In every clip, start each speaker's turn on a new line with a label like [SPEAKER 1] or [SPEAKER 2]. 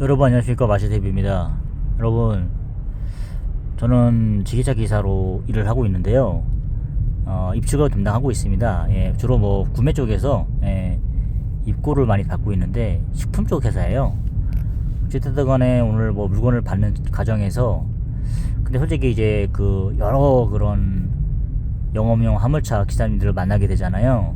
[SPEAKER 1] 여러분 안녕하십니까, 마시대비입니다. 여러분, 저는 지게차 기사로 일을 하고 있는데요. 입주를 담당하고 있습니다. 주로 뭐 구매 쪽에서 입고를 많이 받고 있는데 식품 쪽 회사예요. 어쨌든 간에 오늘 뭐 물건을 받는 과정에서, 근데 솔직히 이제 그 여러 그런 영업용 화물차 기사님들을 만나게 되잖아요.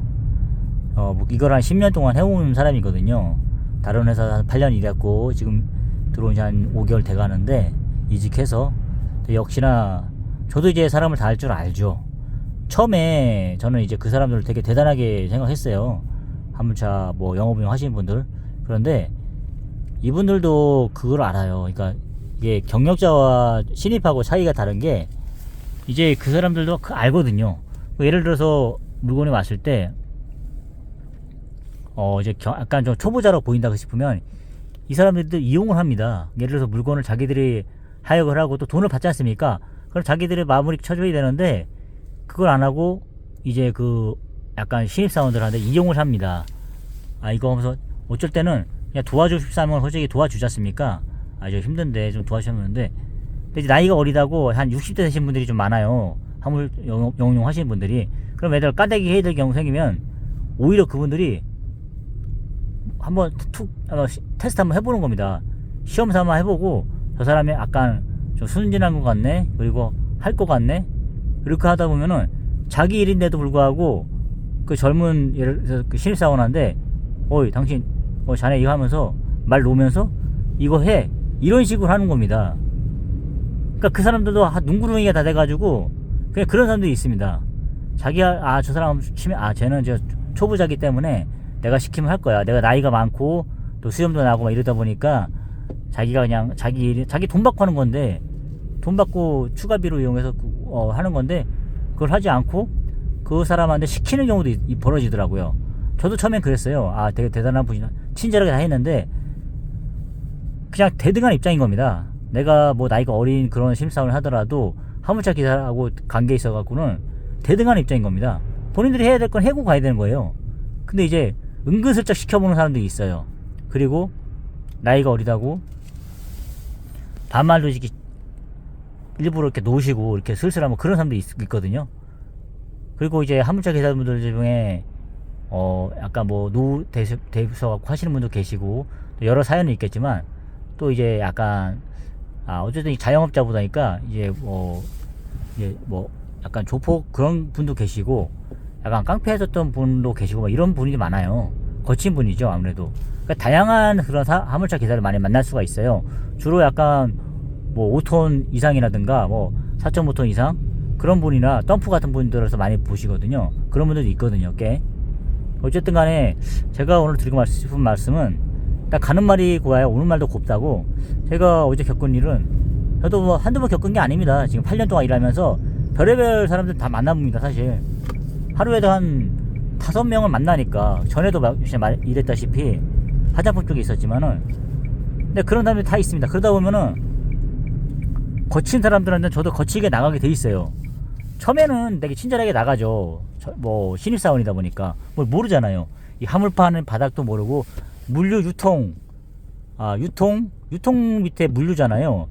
[SPEAKER 1] 뭐 이걸 한 10년 동안 해온 사람이거든요. 다른 회사 한 8년 일했고 지금 들어온 지 한 5개월 돼가는데 이직해서, 역시나 저도 이제 사람을 다 할 줄 알죠. 처음에 저는 이제 그 사람들을 되게 대단하게 생각했어요. 화물차 뭐 영업용 하시는 분들. 그런데 이분들도 그걸 알아요. 그러니까 이게 경력자와 신입하고 차이가 다른 게, 이제 그 사람들도 알거든요. 예를 들어서 물건이 왔을 때 이제 약간 좀 초보자로 보인다 싶으면 이 사람들도 이용을 합니다. 예를 들어서 물건을 자기들이 하역을 하고 또 돈을 받지 않습니까? 그럼 자기들이 마무리 쳐줘야 되는데 그걸 안 하고 이제 그 약간 신입사원들한테 이용을 합니다. 이거 하면서 어쩔 때는 그냥 도와주고 싶으면 솔직히 도와주지 않습니까? 저 힘든데 좀 도와주셨는데, 근데 이제 나이가 어리다고 한 60대 되신 분들이 좀 많아요. 화물 영업용 하시는 분들이. 그럼 애들 까대기 해야 될 경우 생기면 오히려 그분들이 한번 테스트 한번 해보는 겁니다. 시험 삼아 해보고, 저 사람이 약간 좀 순진한 것 같네, 그리고 할 것 같네, 이렇게 하다 보면은 자기 일인데도 불구하고 그 젊은 예를 들어서 그 신입사원한테 어이 당신 자네 이거 하면서 말 놓으면서 이거 해, 이런 식으로 하는 겁니다. 그러니까 그 사람들도 눈구렁이가 다 돼가지고 그냥 그런 사람들이 있습니다. 자기가 저 사람 시키면 쟤는 저 초보자기 때문에 내가 시키면 할 거야. 내가 나이가 많고 또 수염도 나고 막 이러다 보니까 자기가 그냥 자기 돈 받고 하는 건데, 돈 받고 추가비로 이용해서 하는 건데 그걸 하지 않고 그 사람한테 시키는 경우도 벌어지더라고요. 저도 처음엔 그랬어요. 되게 대단한 분이나 친절하게 다 했는데 그냥 대등한 입장인 겁니다. 내가 뭐 나이가 어린 그런 신입사원을 하더라도 화물차 기사하고 관계 있어 갖고는 대등한 입장인 겁니다. 본인들이 해야 될 건 해고 가야 되는 거예요. 근데 이제 은근슬쩍 시켜보는 사람들이 있어요. 그리고 나이가 어리다고 반말도 이렇게 일부러 이렇게 놓으시고 이렇게 슬슬하면 그런 사람들이 있거든요. 그리고 이제 화물차 기사분들 중에 약간 뭐 노후 대서 갖고 하시는 분도 계시고, 또 여러 사연이 있겠지만, 또 이제 약간 어쨌든 자영업자보다니까 이제 뭐 약간 조폭 그런 분도 계시고, 약간 깡패하셨던 분도 계시고, 막 이런 분이 많아요. 거친 분이죠, 아무래도. 그러니까 다양한 그런 화물차 기사를 많이 만날 수가 있어요. 주로 약간 뭐 5톤 이상이라든가 뭐 4.5톤 이상 그런 분이나 덤프 같은 분들에서 많이 보시거든요. 그런 분들도 있거든요, 꽤. 어쨌든 간에 제가 오늘 드리고 싶은 말씀은, 딱 가는 말이 고와야 오는 말도 곱다고. 제가 어제 겪은 일은 저도 뭐 한두 번 겪은 게 아닙니다. 지금 8년 동안 일하면서 별의별 사람들 다 만나봅니다, 사실. 하루에도 한 5명을 만나니까. 전에도 이랬다시피 화장품 쪽에 있었지만은, 근데 그런 사람들이 다 있습니다. 그러다 보면은 거친 사람들한테는 저도 거치게 나가게 돼 있어요. 처음에는 되게 친절하게 나가죠. 뭐 신입사원이다 보니까 뭘 모르잖아요. 이 화물 파는 바닥도 모르고, 물류 유통 밑에 물류잖아요.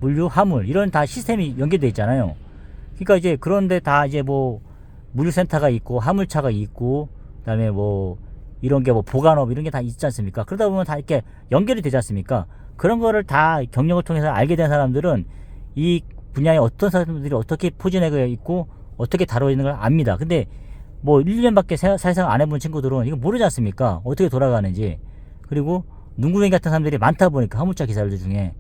[SPEAKER 1] 물류, 화물 이런 다 시스템이 연결돼 있잖아요. 그러니까 이제 그런데 다 이제 뭐 물류센터가 있고 화물차가 있고, 그다음에 뭐 이런 게 뭐 보관업 이런 게 다 있지 않습니까? 그러다 보면 다 이렇게 연결이 되지 않습니까? 그런 거를 다 경력을 통해서 알게 된 사람들은 이 분야에 어떤 사람들이 어떻게 포진해 있고 어떻게 다루어 있는 걸 압니다. 근데 뭐 1년밖에 사회생활 안 해본 친구들은 이거 모르지 않습니까? 어떻게 돌아가는지. 그리고 눈구렁이 같은 사람들이 많다 보니까 화물차 기사들 중에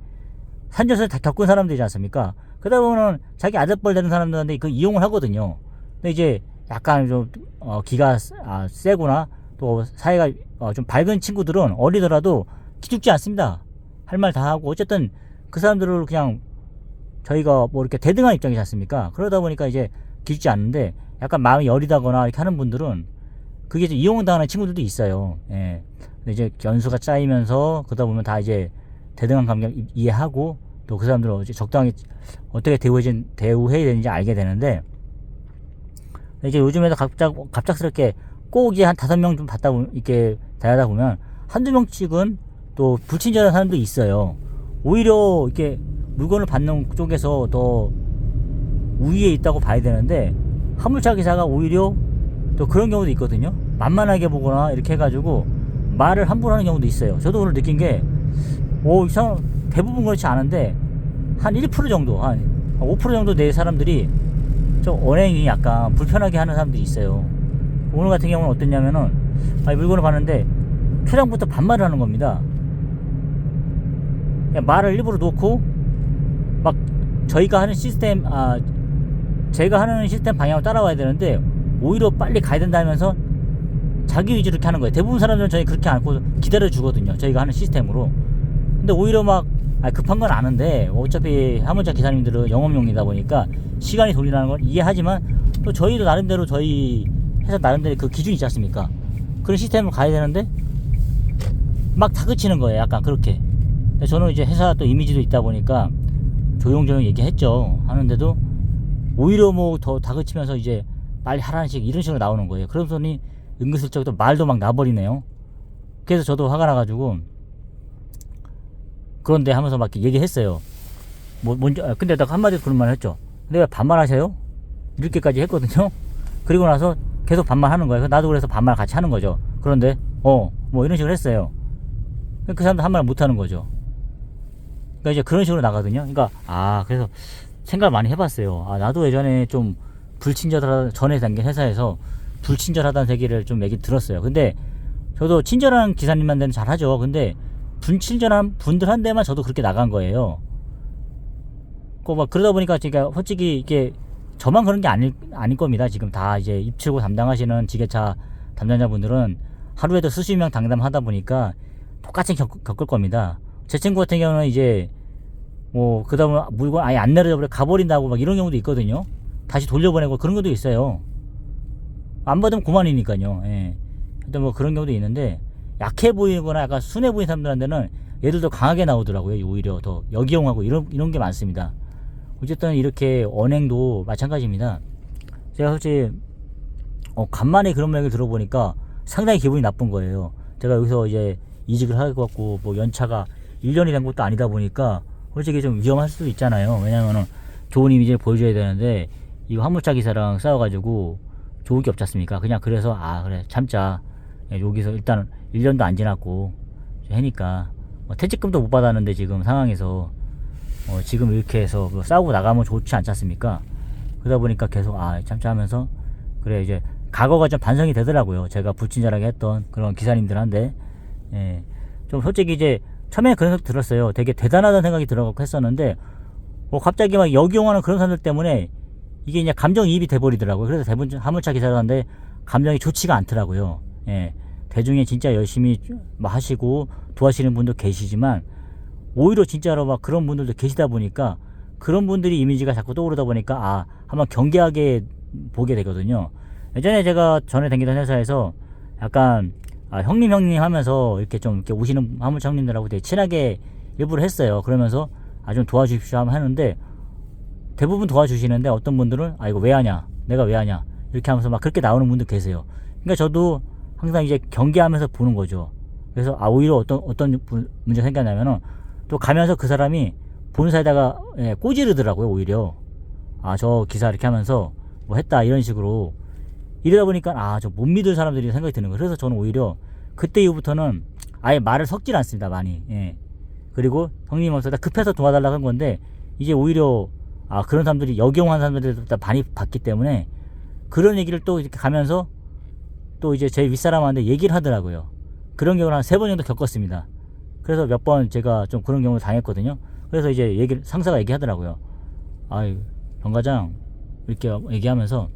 [SPEAKER 1] 산전수를 다 겪은 사람들이지 않습니까? 그러다 보면 자기 아랫벌 되는 사람들한테 그 이용을 하거든요. 근데 이제 약간 좀 기가 세거나 또 사회가 좀 밝은 친구들은 어리더라도 기죽지 않습니다. 할 말 다 하고. 어쨌든 그 사람들을 그냥 저희가 뭐 이렇게 대등한 입장이지 않습니까? 그러다 보니까 이제 기죽지 않는데, 약간 마음이 여리다거나 이렇게 하는 분들은 그게 이제 이용당하는 친구들도 있어요. 근데 이제 연수가 쌓이면서 그러다 보면 다 이제 대등한 감정 이해하고, 또 그 사람들을 적당히 어떻게 대우해야 되는지 알게 되는데, 이제 요즘에도 갑작스럽게 꼭 이제 한 5명 좀 이렇게 다니다 보면 한두 명씩은 또 불친절한 사람도 있어요. 오히려 이렇게 물건을 받는 쪽에서 더 우위에 있다고 봐야 되는데 화물차 기사가 오히려 또 그런 경우도 있거든요. 만만하게 보거나 이렇게 해가지고 말을 함부로 하는 경우도 있어요. 저도 오늘 느낀 게 이상 대부분 그렇지 않은데 한 1% 정도, 한 5% 정도 내 사람들이 좀 언행이 약간 불편하게 하는 사람들이 있어요. 오늘 같은 경우는 어땠냐면은 물건을 봤는데 초장부터 반말을 하는 겁니다. 그냥 말을 일부러 놓고 막 저희가 하는 시스템, 제가 하는 시스템 방향을 따라와야 되는데 오히려 빨리 가야 된다면서 자기 위주로 이렇게 하는 거예요. 대부분 사람들은 저희 그렇게 않고 기다려 주거든요. 저희가 하는 시스템으로. 근데 오히려 막 급한 건 아는데 어차피 화물차 기사님들은 영업용이다 보니까 시간이 돌리라는 걸 이해하지만 또 저희도 나름대로 저희 회사 나름대로 그 기준이 있지 않습니까? 그런 시스템으로 가야 되는데 막 다그치는 거예요. 약간 그렇게. 근데 저는 이제 회사 또 이미지도 있다 보니까 조용조용 얘기했죠. 하는데도 오히려 뭐 더 다그치면서 이제 빨리 하라는 식 이런 식으로 나오는 거예요. 그러더니 은근슬쩍 또 말도 막 나버리네요. 그래서 저도 화가 나가지고 그런데 하면서 막 얘기했어요. 먼저 근데 나 한마디 그런 말 했죠. 근데 왜 반말하세요? 이렇게까지 했거든요. 그리고 나서 계속 반말하는 거예요. 나도 그래서 반말 같이 하는 거죠. 그런데 뭐 이런 식으로 했어요. 그 사람도 한 말 못하는 거죠. 그러니까 이제 그런 식으로 나가거든요. 그러니까 그래서 생각을 많이 해봤어요. 나도 예전에 좀 불친절하다, 전에 다닌 회사에서 불친절하다는 얘기를 좀 얘기 들었어요. 근데 저도 친절한 기사님한테는 잘하죠. 근데 불친절한 분들한테만 저도 그렇게 나간 거예요. 막 그러다 보니까 제가 솔직히 이게 저만 그런 게 아닐 겁니다. 지금 다 이제 입출고 담당하시는 지게차 담당자분들은 하루에도 수십 명 당담하다 보니까 똑같이 겪을 겁니다. 제 친구 같은 경우는 이제 뭐 그다음에 물건 아예 안 내려져 버려 가버린다고 막 이런 경우도 있거든요. 다시 돌려보내고 그런 것도 있어요. 안 받으면 그만이니까요. 예. 근데 뭐 그런 경우도 있는데 약해 보이거나 약간 순해 보이는 사람들한테는 얘들도 강하게 나오더라고요. 오히려 더 역이용하고 이런 게 많습니다. 어쨌든 이렇게 언행도 마찬가지입니다. 제가 솔직히 간만에 그런 얘기를 들어보니까 상당히 기분이 나쁜 거예요. 제가 여기서 이제 이직을 하고 갖고 뭐 연차가 1년이 된 것도 아니다 보니까 솔직히 좀 위험할 수도 있잖아요. 왜냐면은 좋은 이미지를 보여줘야 되는데 이 화물차 기사랑 싸워가지고 좋을 게 없지 않습니까? 그냥 그래서 그래 참자. 여기서 일단 1년도 안 지났고 하니까 퇴직금도 못 받았는데 지금 상황에서 지금 이렇게 해서 싸우고 나가면 좋지 않지 않습니까? 그러다 보니까 계속 참자 하면서 그래 이제 과거가 좀 반성이 되더라고요. 제가 불친절하게 했던 그런 기사님들한테 좀 솔직히 이제 처음에 그런 생각 들었어요. 되게 대단하다는 생각이 들어가고 했었는데 갑자기 막 역이용하는 그런 사람들 때문에 이게 이제 감정이입이 돼버리더라고요. 그래서 대부분 화물차 기사들한테 감정이 좋지가 않더라고요. 대중에 진짜 열심히 하시고 도와주시는 분도 계시지만 오히려 진짜로 막 그런 분들도 계시다 보니까 그런 분들이 이미지가 자꾸 떠오르다 보니까 한번 경계하게 보게 되거든요. 예전에 제가 전에 다니던 회사에서 약간 형님 하면서 이렇게 좀 이렇게 오시는 화물차 형님들하고 되게 친하게 일부러 했어요. 그러면서 좀 도와주십시오 하면 하는데 대부분 도와주시는데 어떤 분들은 이거 왜 하냐, 내가 왜 하냐 이렇게 하면서 막 그렇게 나오는 분도 계세요. 그러니까 저도 항상 이제 경계하면서 보는 거죠. 그래서 오히려 어떤 문제가 생겼냐면은 또 가면서 그 사람이 본사에다가 꼬지르더라고요. 오히려 저 기사 이렇게 하면서 뭐 했다 이런 식으로 이러다 보니까 저 못 믿을 사람들이 생각이 드는 거예요. 그래서 저는 오히려 그때 이후부터는 아예 말을 섞질 않습니다. 많이. 그리고 형님 없어서 급해서 도와달라고 한 건데 이제 오히려 그런 사람들이 역이용한 사람들도 다 많이 봤기 때문에 그런 얘기를 또 이렇게 가면서 또 이제 제 윗사람한테 얘기를 하더라고요. 그런 경우를 한 3번 정도 겪었습니다. 그래서 몇 번 제가 좀 그런 경우를 당했거든요. 그래서 이제 상사가 얘기하더라고요. 병 과장 이렇게 얘기하면서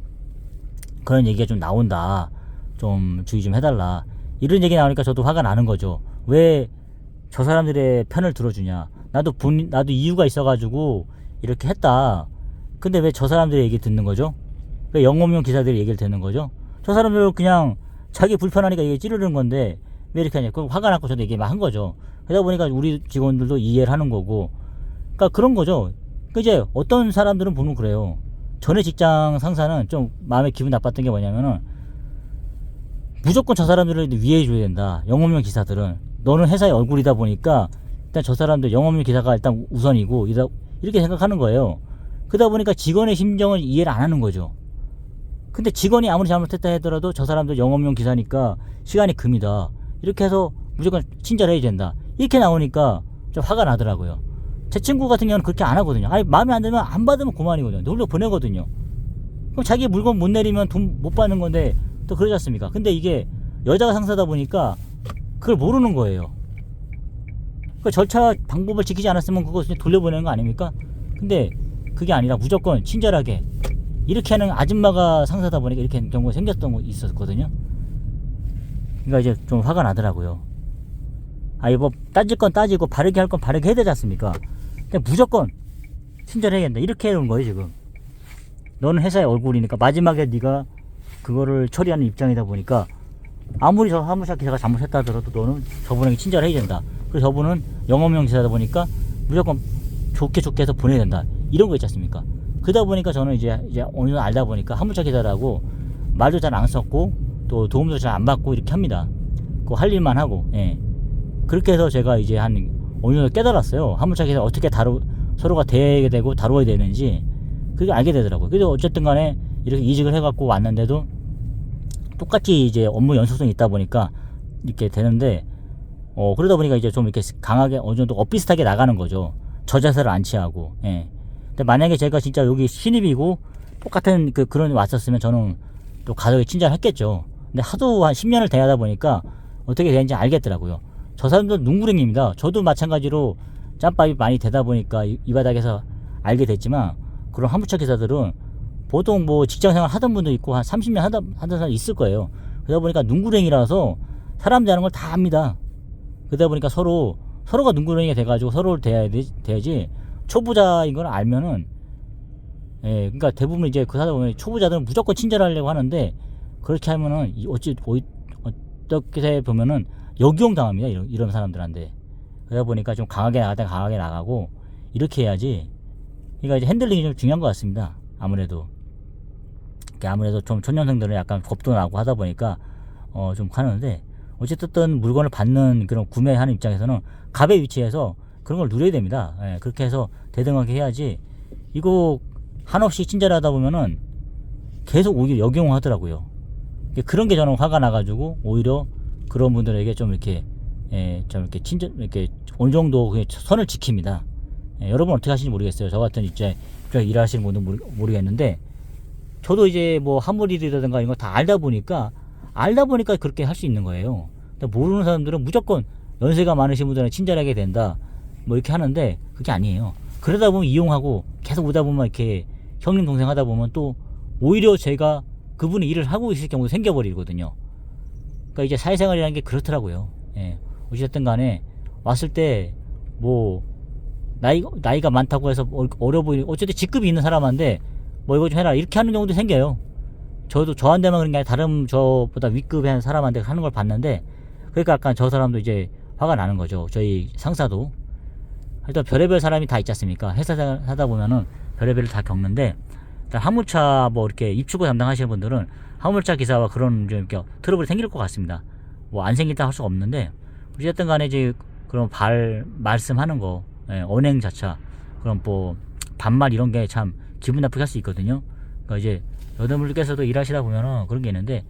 [SPEAKER 1] 그런 얘기가 좀 나온다. 좀 주의 좀 해달라. 이런 얘기 나오니까 저도 화가 나는 거죠. 왜 저 사람들의 편을 들어주냐. 나도 이유가 있어가지고 이렇게 했다. 근데 왜 저 사람들의 얘기 듣는 거죠? 왜 영업용 기사들의 얘기를 듣는 거죠? 저 사람들은 그냥 자기 불편하니까 이게 찌르는 건데 왜 이렇게 하냐. 그럼 화가 났고 저도 얘기 막 한 거죠. 그러다 보니까 우리 직원들도 이해를 하는 거고. 그러니까 그런 거죠. 이제 어떤 사람들은 보면 그래요. 전에 직장 상사는 좀 마음에 기분 나빴던 게 뭐냐면은 무조건 저 사람들을 위해 줘야 된다. 영업용 기사들은 너는 회사의 얼굴이다 보니까 일단 저 사람들 영업용 기사가 일단 우선이고 이렇게 생각하는 거예요. 그러다 보니까 직원의 심정을 이해를 안 하는 거죠. 근데 직원이 아무리 잘못했다 하더라도 저 사람들 영업용 기사니까 시간이 금이다. 이렇게 해서 무조건 친절해야 된다. 이렇게 나오니까 좀 화가 나더라고요. 제 친구 같은 경우는 그렇게 안 하거든요. 아니, 마음에 안 들면 안 받으면 그만이거든요. 놀러 보내거든요. 그럼 자기 물건 못 내리면 돈 못 받는 건데 또 그러지 않습니까? 근데 이게 여자가 상사다 보니까 그걸 모르는 거예요. 그 절차 방법을 지키지 않았으면 그것을 돌려보내는 거 아닙니까? 근데 그게 아니라 무조건 친절하게 이렇게 하는 아줌마가 상사다 보니까 이렇게 하는 경우가 생겼던 거 있었거든요. 그러니까 이제 좀 화가 나더라고요. 뭐 따질 건 따지고 바르게 할 건 바르게 해야 되지 않습니까? 근데 무조건 친절해야 된다. 이렇게 해놓은 거예요 지금. 너는 회사의 얼굴이니까 마지막에 네가 그거를 처리하는 입장이다 보니까 아무리 저 화물차 기사가 잘못했다 하더라도 너는 저분에게 친절해야 된다. 그래서 저분은 영업용 기사다 보니까 무조건 좋게 해서 보내야 된다. 이런 거 있지 않습니까? 그러다 보니까 저는 이제 어느 정도 알다 보니까 화물차 기사라고 말도 잘 안 썼고 또 도움도 잘 안 받고 이렇게 합니다. 그 할 일만 하고, 예. 그렇게 해서 제가 이제 어느 정도 깨달았어요. 화물차 기사 어떻게 서로가 대해야 되고 다루어야 되는지 그게 알게 되더라고요. 그래서 어쨌든 간에 이렇게 이직을 해갖고 왔는데도 똑같이 이제 업무 연속성이 있다 보니까 이렇게 되는데, 그러다 보니까 이제 좀 이렇게 강하게 어느 정도 엇비슷하게 나가는 거죠. 저자세를 안 취하고, 예. 근데 만약에 제가 진짜 여기 신입이고 똑같은 그런 왔었으면 저는 또 가족이 친절했겠죠. 근데 하도 한 10년을 대하다 보니까 어떻게 되는지 알겠더라고요. 저 사람도 눈구렁입니다. 저도 마찬가지로 짬밥이 많이 되다 보니까 이 바닥에서 알게 됐지만 그런 화물차 기사들은 보통 뭐 직장생활 하던 분도 있고 한 30년 하던 사람 있을 거예요. 그러다 보니까 눈구렁이라서 사람 대하는 걸 다 압니다. 그러다 보니까 서로가 눈구렁이가 돼가지고 서로를 대야지 초보자인 걸 알면은, 예, 그러니까 대부분 이제 그 사다 보면 초보자들은 무조건 친절하려고 하는데 그렇게 하면은 어떻게 보면은 역이용 당합니다. 이런 사람들한테. 그러다 보니까 좀 강하게 나가고 이렇게 해야지. 그러니까 이제 핸들링이 좀 중요한 것 같습니다. 아무래도 좀 초년생들은 약간 겁도 나고 하다 보니까 좀 하는데, 어쨌든 물건을 받는 그런 구매하는 입장에서는 갑의 위치에서 그런 걸 누려야 됩니다. 예, 그렇게 해서 대등하게 해야지. 이거 한없이 친절하다 보면은 계속 오히려 역용하더라고요. 그런 게 저는 화가 나가지고 오히려 그런 분들에게 좀 이렇게, 좀 이렇게 이렇게 어느 정도 선을 지킵니다. 예, 여러분 어떻게 하시는지 모르겠어요. 저 같은 입장에 일하시는 분은 모르겠는데, 저도 이제 뭐 화물일이라든가 이런 거 다 알다 보니까 그렇게 할 수 있는 거예요. 근데 모르는 사람들은 무조건 연세가 많으신 분들은 친절하게 된다, 뭐 이렇게 하는데 그게 아니에요. 그러다 보면 이용하고 계속 오다 보면 이렇게 형님 동생 하다 보면 또 오히려 제가 그분이 일을 하고 있을 경우도 생겨버리거든요. 그러니까 이제 사회생활이라는 게 그렇더라고요. 예. 어쨌든 간에 왔을 때 뭐 나이가 많다고 해서 어려 보이는, 어쨌든 직급이 있는 사람한테 뭐 이거 좀 해라 이렇게 하는 경우도 생겨요. 저한테만 그런 게 아니라 다른 저보다 윗급의 한 사람한테 하는 걸 봤는데, 그러니까 약간 저 사람도 이제 화가 나는 거죠. 저희 상사도. 일단 별의별 사람이 다 있지 않습니까? 회사 생활 하다 보면은 별의별을 다 겪는데, 일단 화물차 뭐 이렇게 입출고 담당하시는 분들은 화물차 기사와 그런 좀 이렇게 트러블이 생길 것 같습니다. 뭐 안 생긴다 할 수가 없는데, 어쨌든 간에 이제 그런 말씀하는 거, 예, 언행자차, 그런 뭐 반말 이런 게 참 기분 나쁘게 할 수 있거든요. 그러니까 이제 여러분들께서도 일하시다 보면은 그런 게 있는데,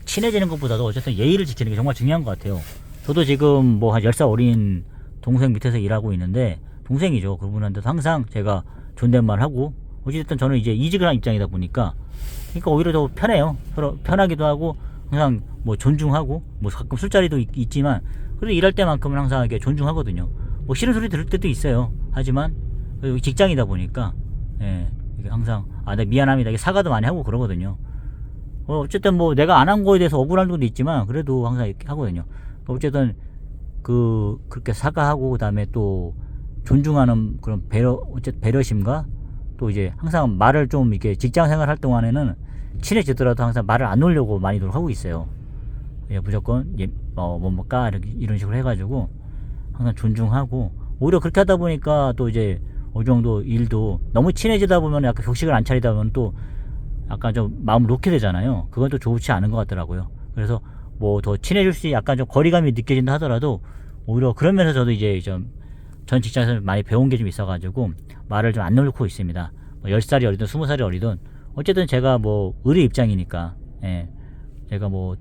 [SPEAKER 1] 친해지는 것보다도 어쨌든 예의를 지키는 게 정말 중요한 것 같아요. 저도 지금 뭐 한 10살 어린 동생 밑에서 일하고 있는데, 동생이죠. 그분한테도 항상 제가 존댓말 하고, 어쨌든 저는 이제 이직을 한 입장이다 보니까, 그러니까 오히려 더 편해요. 서로 편하기도 하고, 항상 뭐 존중하고, 뭐 가끔 술자리도 있지만, 그래도 일할 때만큼은 항상 이렇게 존중하거든요. 뭐 싫은 소리 들을 때도 있어요. 하지만, 직장이다 보니까, 예, 항상, 네, 미안합니다. 사과도 많이 하고 그러거든요. 어쨌든 뭐 내가 안 한 거에 대해서 억울한 것도 있지만, 그래도 항상 이렇게 하거든요. 어쨌든, 그렇게 사과하고, 그 다음에 또, 존중하는 그런 배려심과, 또 이제 항상 말을 좀 이렇게 직장 생활 할 동안에는 친해지더라도 항상 말을 안 놓으려고 많이 노력하고 있어요. 예, 무조건, 뭐까, 이런 식으로 해가지고, 항상 존중하고, 오히려 그렇게 하다 보니까 또 이제 어느 정도 일도 너무 친해지다 보면 약간 격식을 안 차리다 보면 또 약간 좀 마음을 놓게 되잖아요. 그건 또 좋지 않은 것 같더라고요. 그래서 뭐 더 친해질 수 약간 좀 거리감이 느껴진다 하더라도 오히려 그런 면에서 저도 이제 좀 전 직장에서 많이 배운 게 좀 있어가지고 말을 좀 안 놓고 있습니다. 뭐 10살이 어리든 20살이 어리든 어쨌든 제가 뭐 의뢰 입장이니까, 예, 제가 뭐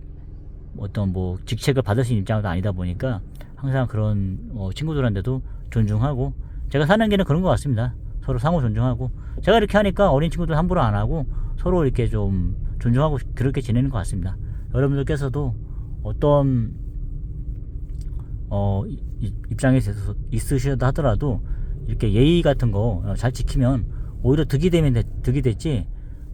[SPEAKER 1] 어떤 뭐 직책을 받을 수 있는 입장도 아니다 보니까 항상 그런 친구들한테도 존중하고, 제가 사는 길은 그런 것 같습니다. 서로 상호 존중하고, 제가 이렇게 하니까 어린 친구들 함부로 안 하고 서로 이렇게 좀 존중하고 그렇게 지내는 것 같습니다. 여러분들께서도 어떤 입장에 있으셔도 하더라도 이렇게 예의 같은 거 잘 지키면 오히려 득이 됐지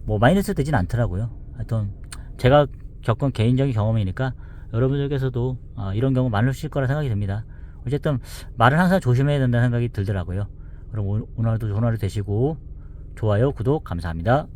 [SPEAKER 1] 뭐 마이너스 되진 않더라고요. 하여튼 제가 겪은 개인적인 경험이니까 여러분들께서도 이런 경우 많으실 거라 생각이 듭니다. 어쨌든 말은 항상 조심해야 된다는 생각이 들더라고요. 그럼 오늘도 좋은 하루 되시고, 좋아요, 구독 감사합니다.